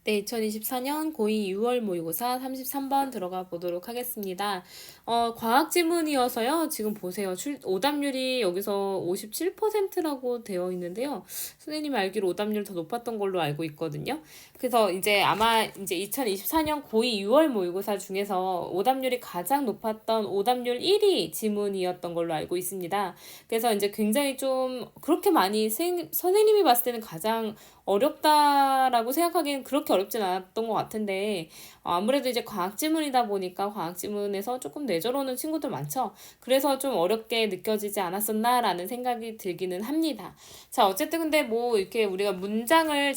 네, 2024년 고2 6월 모의고사 33번 들어가 보도록 하겠습니다. 과학 지문이어서요. 지금 보세요. 오답률이 여기서 57%라고 되어 있는데요. 선생님이 알기로 오답률 더 높았던 걸로 알고 있거든요. 그래서 이제 아마 이제 2024년 고2 6월 모의고사 중에서 오답률이 가장 높았던 오답률 1위 지문이었던 걸로 알고 있습니다. 그래서 이제 굉장히 좀 그렇게 많이 선생님이 봤을 때는 가장 어렵다라고 생각하기엔 그렇게 어렵진 않았던 것 같은데 아무래도 이제 과학 지문이다 보니까 과학 지문에서 조금 내절오는 친구들 많죠. 그래서 좀 어렵게 느껴지지 않았었나라는 생각이 들기는 합니다. 자, 어쨌든 근데 뭐 이렇게 우리가 문장을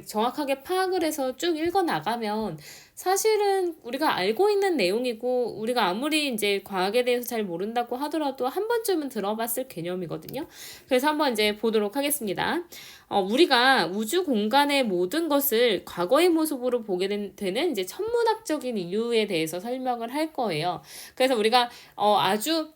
정확하게 파악을 해서 쭉 읽어 나가면 사실은 우리가 알고 있는 내용이고 우리가 아무리 이제 과학에 대해서 잘 모른다고 하더라도 한 번쯤은 들어봤을 개념이거든요. 그래서 한번 이제 보도록 하겠습니다. 우리가 우주 공간의 모든 것을 과거의 모습으로 보게 되는 이제 천문학적인 이유에 대해서 설명을 할 거예요. 그래서 우리가 아주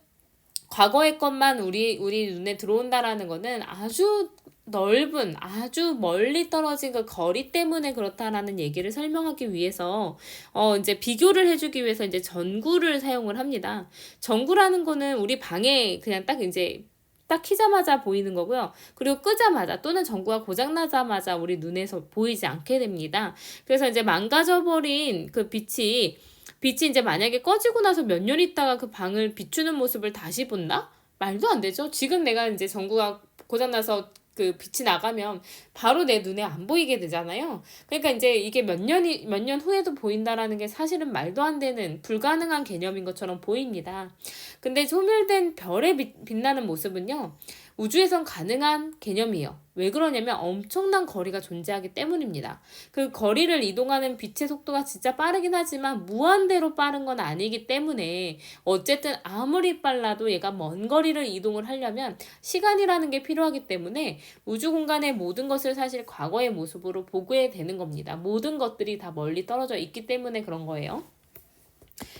과거의 것만 우리 눈에 들어온다라는 거는 아주 넓은 아주 멀리 떨어진 그 거리 때문에 그렇다라는 얘기를 설명하기 위해서 이제 비교를 해주기 위해서 이제 전구를 사용을 합니다. 전구라는 거는 우리 방에 그냥 딱 이제 딱 키자마자 보이는 거고요. 그리고 끄자마자 또는 전구가 고장나자마자 우리 눈에서 보이지 않게 됩니다. 그래서 이제 망가져버린 그 빛이 이제 만약에 꺼지고 나서 몇 년 있다가 그 방을 비추는 모습을 다시 본다? 말도 안 되죠. 지금 내가 이제 전구가 고장나서 그 빛이 나가면 바로 내 눈에 안 보이게 되잖아요. 그러니까 이제 이게 몇 년 후에도 보인다라는 게 사실은 말도 안 되는 불가능한 개념인 것처럼 보입니다. 근데 소멸된 별의 빛나는 모습은요. 우주에선 가능한 개념이에요. 왜 그러냐면 엄청난 거리가 존재하기 때문입니다. 그 거리를 이동하는 빛의 속도가 진짜 빠르긴 하지만 무한대로 빠른 건 아니기 때문에 어쨌든 아무리 빨라도 얘가 먼 거리를 이동을 하려면 시간이라는 게 필요하기 때문에 우주 공간의 모든 것을 사실 과거의 모습으로 보게 되는 겁니다. 모든 것들이 다 멀리 떨어져 있기 때문에 그런 거예요.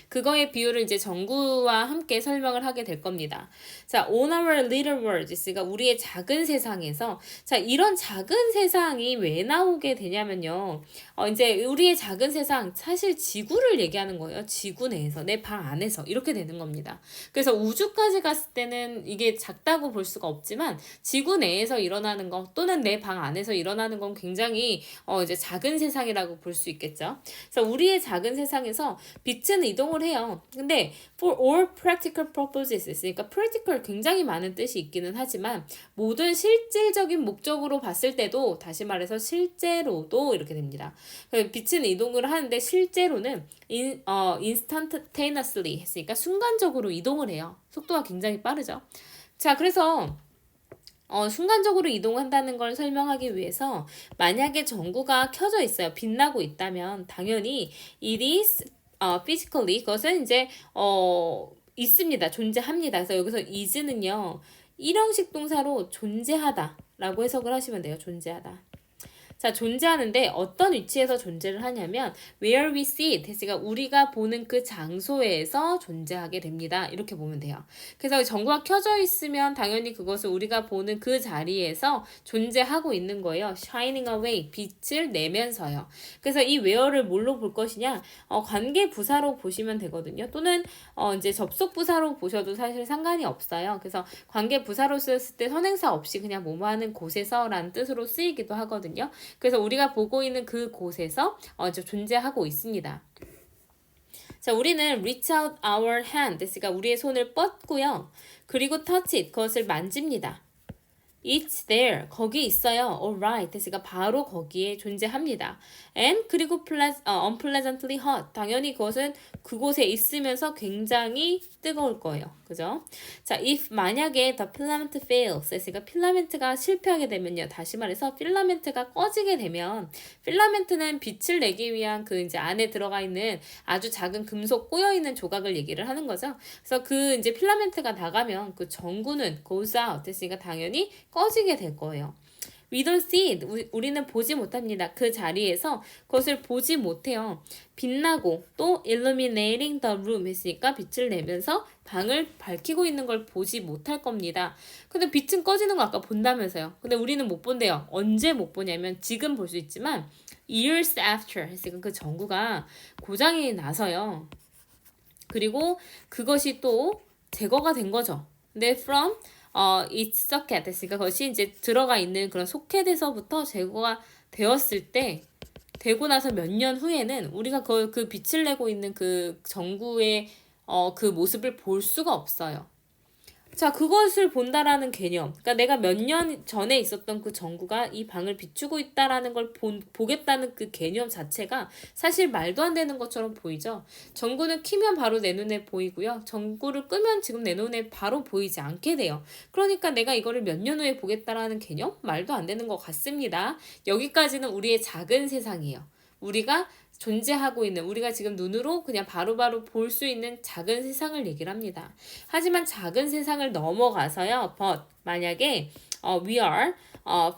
그거의 비율을 이제 전구와 함께 설명을 하게 될 겁니다. 자, on our little world, 그러니까 우리의 작은 세상에서 자, 이런 작은 세상이 왜 나오게 되냐면요. 이제 우리의 작은 세상, 사실 지구를 얘기하는 거예요. 지구 내에서, 내 방 안에서 이렇게 되는 겁니다. 그래서 우주까지 갔을 때는 이게 작다고 볼 수가 없지만 지구 내에서 일어나는 거 또는 내 방 안에서 일어나는 건 굉장히 이제 작은 세상이라고 볼 수 있겠죠. 그래서 우리의 작은 세상에서 빛은 이동을 해요. 근데 for all practical purposes, 그러니까 practical 굉장히 많은 뜻이 있기는 하지만 모든 실질적인 목적으로 봤을 때도 다시 말해서 실제로도 이렇게 됩니다. 빛은 이동을 하는데 실제로는 instantaneously 했으니까 순간적으로 이동을 해요. 속도가 굉장히 빠르죠. 자, 그래서 순간적으로 이동한다는 걸 설명하기 위해서 만약에 전구가 켜져 있어요. 빛나고 있다면 당연히 it is physically 그것은 이제 있습니다. 존재합니다. 그래서 여기서 is는요. 일형식 동사로 존재하다라고 해석을 하시면 돼요. 존재하다. 자, 존재하는데 어떤 위치에서 존재를 하냐면 where we see it, 그러니까 우리가 보는 그 장소에서 존재하게 됩니다. 이렇게 보면 돼요. 그래서 전구가 켜져 있으면 당연히 그것을 우리가 보는 그 자리에서 존재하고 있는 거예요. shining away, 빛을 내면서요. 그래서 이 where를 뭘로 볼 것이냐? 관계 부사로 보시면 되거든요. 또는 이제 접속 부사로 보셔도 사실 상관이 없어요. 그래서 관계 부사로 쓰였을 때 선행사 없이 그냥 뭐뭐 하는 곳에서라는 뜻으로 쓰이기도 하거든요. 그래서 우리가 보고 있는 그곳에서 존재하고 있습니다. 자, 우리는 reach out our hand, 그러니까 우리의 손을 뻗고요. 그리고 touch it, 그것을 만집니다. It's there. 거기 있어요. Alright. 그러니까 바로 거기에 존재합니다. And 그리고 unpleasantly hot. 당연히 그것은 그곳에 있으면서 굉장히 뜨거울 거예요. 그죠? 자, if 만약에 the filament fails. 그러니까 필라멘트가 실패하게 되면요. 다시 말해서 필라멘트가 꺼지게 되면 필라멘트는 빛을 내기 위한 그 이제 안에 들어가 있는 아주 작은 금속 꼬여 있는 조각을 얘기를 하는 거죠. 그래서 그 이제 필라멘트가 나가면 그 전구는 goes out. 그러니까 당연히 꺼지게 될 거예요. We don't see it. 우리는 보지 못합니다. 그 자리에서 그것을 보지 못해요. 빛나고 또 illuminating the room 했으니까 빛을 내면서 방을 밝히고 있는 걸 보지 못할 겁니다. 근데 빛은 꺼지는 거 아까 본다면서요. 근데 우리는 못 본대요. 언제 못 보냐면 지금 볼 수 있지만 years after 했으니까 그 전구가 고장이 나서요. 그리고 그것이 또 제거가 된 거죠. 근데 from its socket 했으니까 그것이 이제 들어가 있는 그런 소켓에서부터 제거가 되었을 때 되고 나서 몇 년 후에는 우리가 그 빛을 내고 있는 그 전구의 그 모습을 볼 수가 없어요. 자, 그것을 본다라는 개념. 그러니까 내가 몇 년 전에 있었던 그 전구가 이 방을 비추고 있다라는 걸 보겠다는 그 개념 자체가 사실 말도 안 되는 것처럼 보이죠. 전구는 키면 바로 내 눈에 보이고요. 전구를 끄면 지금 내 눈에 바로 보이지 않게 돼요. 그러니까 내가 이거를 몇 년 후에 보겠다라는 개념? 말도 안 되는 것 같습니다. 여기까지는 우리의 작은 세상이에요. 우리가 존재하고 있는 우리가 지금 눈으로 그냥 바로바로 볼 수 있는 작은 세상을 얘기를 합니다. 하지만 작은 세상을 넘어가서요. But 만약에 we are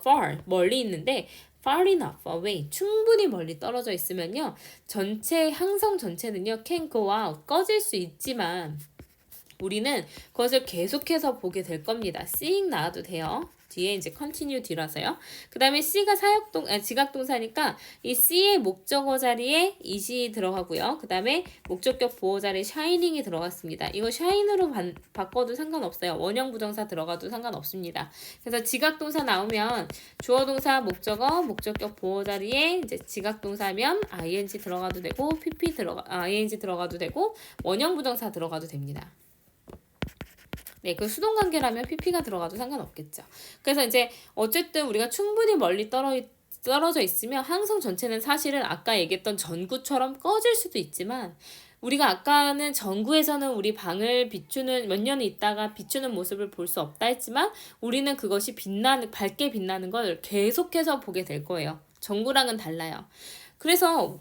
far 멀리 있는데 far enough away 충분히 멀리 떨어져 있으면요. 전체 항성 전체는요. can go out 꺼질 수 있지만 우리는 그것을 계속해서 보게 될 겁니다. seeing 나와도 돼요. 뒤에 이제 continue 뒤라서요. 그 다음에 C가 지각동사니까 이 C의 목적어 자리에 is이 들어가고요. 그 다음에 목적격 보호 자리에 shining이 들어갔습니다. 이거 shine으로 바꿔도 상관없어요. 원형 부정사 들어가도 상관없습니다. 그래서 지각동사 나오면 주어동사 목적어 목적격 보호 자리에 이제 지각동사면 ing 들어가도 되고 ing 들어가도 되고 원형 부정사 들어가도 됩니다. 네, 그 수동 관계라면 pp가 들어가도 상관없겠죠. 그래서 이제 어쨌든 우리가 충분히 멀리 떨어져 있으면 항성 전체는 사실은 아까 얘기했던 전구처럼 꺼질 수도 있지만 우리가 아까는 전구에서는 우리 방을 비추는 몇 년 있다가 비추는 모습을 볼 수 없다 했지만 우리는 그것이 밝게 빛나는 걸 계속해서 보게 될 거예요. 전구랑은 달라요. 그래서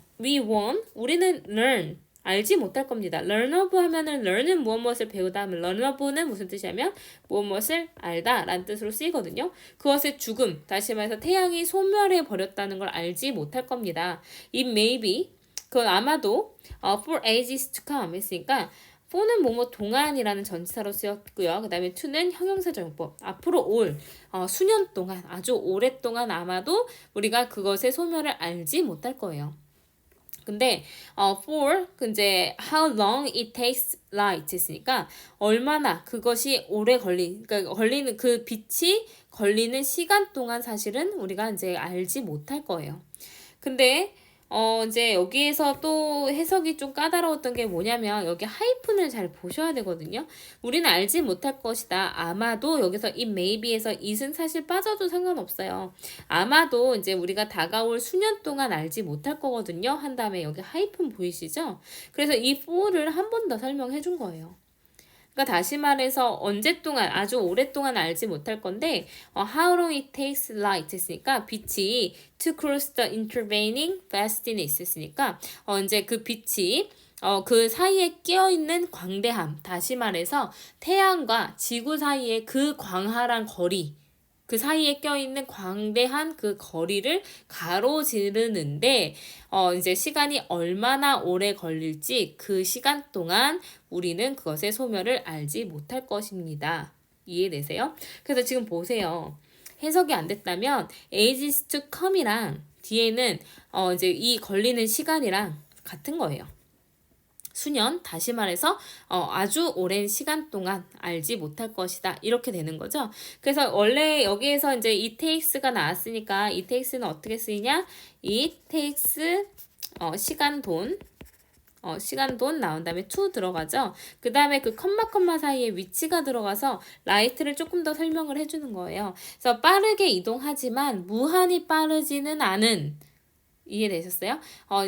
우리는 learn 알지 못할 겁니다. learn of 하면은 learn은 무엇을 배우다 하면 learn of는 무슨 뜻이냐면 무엇을 알다 라는 뜻으로 쓰이거든요. 그것의 죽음, 다시 말해서 태양이 소멸해 버렸다는 걸 알지 못할 겁니다. It may be, 그건 아마도 for ages to come 했으니까 for는 뭐뭐 동안이라는 전치사로 쓰였고요. 그 다음에 to는 형용사적 용법. 앞으로 수년 동안 아주 오랫동안 아마도 우리가 그것의 소멸을 알지 못할 거예요. 근데 for 이제 how long it takes light 했으니까 얼마나 그것이 오래 그러니까 걸리는 그 빛이 걸리는 시간 동안 사실은 우리가 이제 알지 못할 거예요. 근데 이제 여기에서 또 해석이 좀 까다로웠던 게 뭐냐면 여기 하이픈을 잘 보셔야 되거든요. 우리는 알지 못할 것이다. 아마도 여기서 it may be에서 it은 사실 빠져도 상관없어요. 아마도 이제 우리가 다가올 수년 동안 알지 못할 거거든요. 한 다음에 여기 하이픈 보이시죠? 그래서 이 for를 한 번 더 설명해 준 거예요. 그러니까 다시 말해서 언제 동안 아주 오랫동안 알지 못할 건데 how long it takes light 했으니까 빛이 to cross the intervening vastness 했으니까 이제 그 빛이 그 사이에 끼어있는 광대함 다시 말해서 태양과 지구 사이의 그 광활한 거리 그 사이에 껴있는 광대한 그 거리를 가로지르는데 이제 시간이 얼마나 오래 걸릴지 그 시간 동안 우리는 그것의 소멸을 알지 못할 것입니다. 이해되세요? 그래서 지금 보세요. 해석이 안 됐다면 ages to come이랑 뒤에는 이제 이 걸리는 시간이랑 같은 거예요. 수년, 다시 말해서 아주 오랜 시간 동안 알지 못할 것이다. 이렇게 되는 거죠. 그래서 원래 여기에서 이제 it takes가 나왔으니까 it takes는 어떻게 쓰이냐? it takes 시간 돈 나온 다음에 to 들어가죠. 그 다음에 그 컴마 사이에 위치가 들어가서 light를 조금 더 설명을 해주는 거예요. 그래서 빠르게 이동하지만 무한히 빠르지는 않은 이해되셨어요?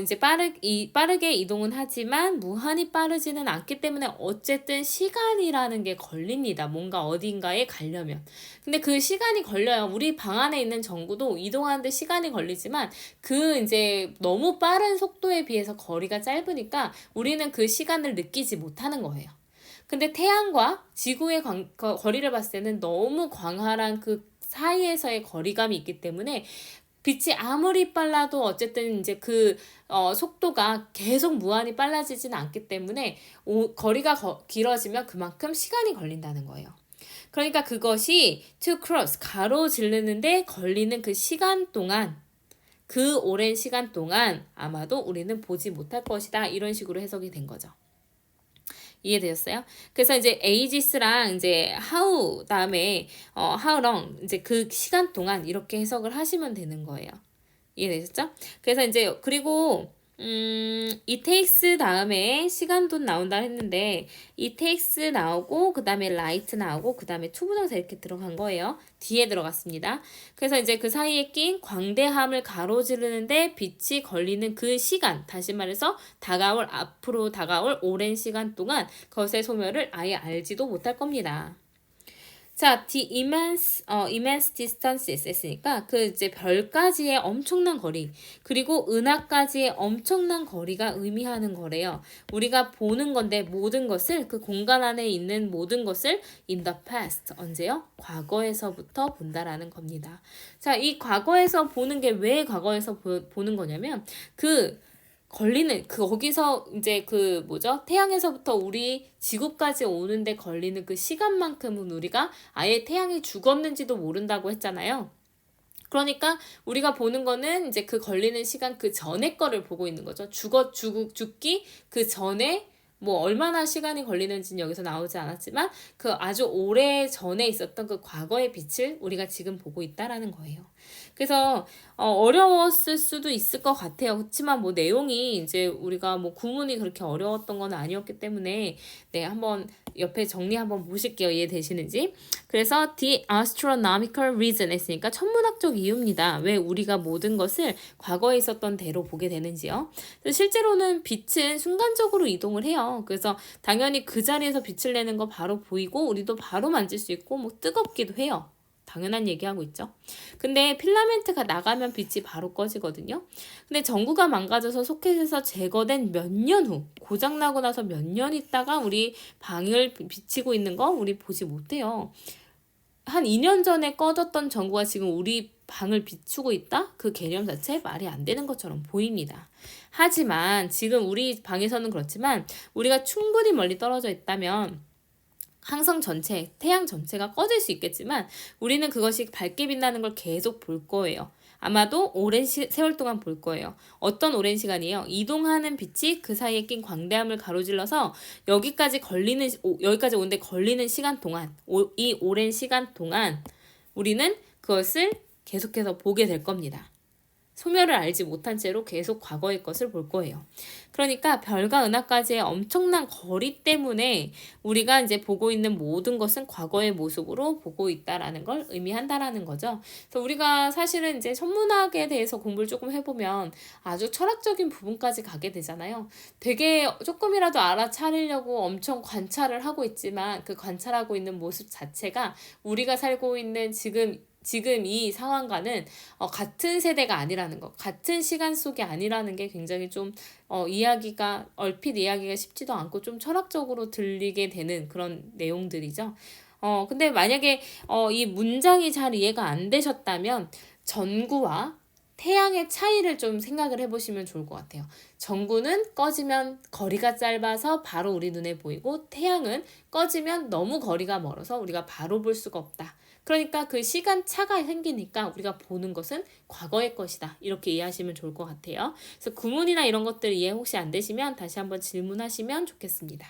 이제 빠르게 이동은 하지만 무한히 빠르지는 않기 때문에 어쨌든 시간이라는 게 걸립니다. 뭔가 어딘가에 가려면. 근데 그 시간이 걸려요. 우리 방 안에 있는 전구도 이동하는데 시간이 걸리지만 그 이제 너무 빠른 속도에 비해서 거리가 짧으니까 우리는 그 시간을 느끼지 못하는 거예요. 근데 태양과 지구의 거리를 봤을 때는 너무 광활한 그 사이에서의 거리감이 있기 때문에 빛이 아무리 빨라도 어쨌든 이제 그 속도가 계속 무한히 빨라지지는 않기 때문에 거리가 길어지면 그만큼 시간이 걸린다는 거예요. 그러니까 그것이 to cross 가로지르는데 걸리는 그 시간 동안 그 오랜 시간 동안 아마도 우리는 보지 못할 것이다. 이런 식으로 해석이 된 거죠. 이해되셨어요? 그래서 이제 ages랑 이제 how 다음에 how long 이제 그 시간 동안 이렇게 해석을 하시면 되는 거예요. 이해되셨죠? 그래서 이제 그리고 it takes 다음에 시간도 나온다 했는데 it takes 나오고 그 다음에 light 나오고 그 다음에 투부정사 이렇게 들어간 거예요. 뒤에 들어갔습니다. 그래서 이제 그 사이에 낀 광대함을 가로지르는데 빛이 걸리는 그 시간, 다시 말해서 앞으로 다가올 오랜 시간 동안 그것의 소멸을 아예 알지도 못할 겁니다. 자, the immense distances 했으니까 그 이제 별까지의 엄청난 거리 그리고 은하까지의 엄청난 거리가 의미하는 거래요. 우리가 보는 건데 모든 것을 그 공간 안에 있는 모든 것을 in the past 언제요? 과거에서부터 본다라는 겁니다. 자, 이 과거에서 보는 게 왜 과거에서 보는 거냐면 거기서 이제 태양에서부터 우리 지구까지 오는데 걸리는 그 시간만큼은 우리가 아예 태양이 죽었는지도 모른다고 했잖아요. 그러니까 우리가 보는 거는 이제 그 걸리는 시간 그 전에 거를 보고 있는 거죠. 죽기 그 전에 뭐 얼마나 시간이 걸리는지는 여기서 나오지 않았지만 그 아주 오래 전에 있었던 그 과거의 빛을 우리가 지금 보고 있다라는 거예요. 그래서 어려웠을 수도 있을 것 같아요. 그렇지만 뭐 내용이 이제 우리가 뭐 구문이 그렇게 어려웠던 건 아니었기 때문에 네, 한번 옆에 정리 한번 보실게요. 이해되시는지. 그래서 the astronomical reason 했으니까 천문학적 이유입니다. 왜 우리가 모든 것을 과거에 있었던 대로 보게 되는지요. 실제로는 빛은 순간적으로 이동을 해요. 그래서 당연히 그 자리에서 빛을 내는 거 바로 보이고 우리도 바로 만질 수 있고 뭐 뜨겁기도 해요. 당연한 얘기하고 있죠. 근데 필라멘트가 나가면 빛이 바로 꺼지거든요. 근데 전구가 망가져서 소켓에서 제거된 몇 년 후, 고장나고 나서 몇 년 있다가 우리 방을 비치고 있는 거 우리 보지 못해요. 한 2년 전에 꺼졌던 전구가 지금 우리 방을 비추고 있다? 그 개념 자체 말이 안 되는 것처럼 보입니다. 하지만 지금 우리 방에서는 그렇지만 우리가 충분히 멀리 떨어져 있다면 항성 전체, 태양 전체가 꺼질 수 있겠지만 우리는 그것이 밝게 빛나는 걸 계속 볼 거예요. 아마도 오랜 세월 동안 볼 거예요. 어떤 오랜 시간이에요? 이동하는 빛이 그 사이에 낀 광대함을 가로질러서 여기까지 오는데 걸리는 시간 동안, 이 오랜 시간 동안 우리는 그것을 계속해서 보게 될 겁니다. 소멸을 알지 못한 채로 계속 과거의 것을 볼 거예요. 그러니까 별과 은하까지의 엄청난 거리 때문에 우리가 이제 보고 있는 모든 것은 과거의 모습으로 보고 있다라는 걸 의미한다라는 거죠. 그래서 우리가 사실은 이제 천문학에 대해서 공부를 조금 해보면 아주 철학적인 부분까지 가게 되잖아요. 되게 조금이라도 알아차리려고 엄청 관찰을 하고 있지만 그 관찰하고 있는 모습 자체가 우리가 살고 있는 지금 이 상황과는 같은 세대가 아니라는 것, 같은 시간 속이 아니라는 게 굉장히 좀 얼핏 이야기가 쉽지도 않고 좀 철학적으로 들리게 되는 그런 내용들이죠. 근데 만약에 이 문장이 잘 이해가 안 되셨다면 전구와 태양의 차이를 좀 생각을 해보시면 좋을 것 같아요. 전구는 꺼지면 거리가 짧아서 바로 우리 눈에 보이고 태양은 꺼지면 너무 거리가 멀어서 우리가 바로 볼 수가 없다. 그러니까 그 시간 차가 생기니까 우리가 보는 것은 과거의 것이다. 이렇게 이해하시면 좋을 것 같아요. 그래서 구문이나 이런 것들 이해 혹시 안 되시면 다시 한번 질문하시면 좋겠습니다.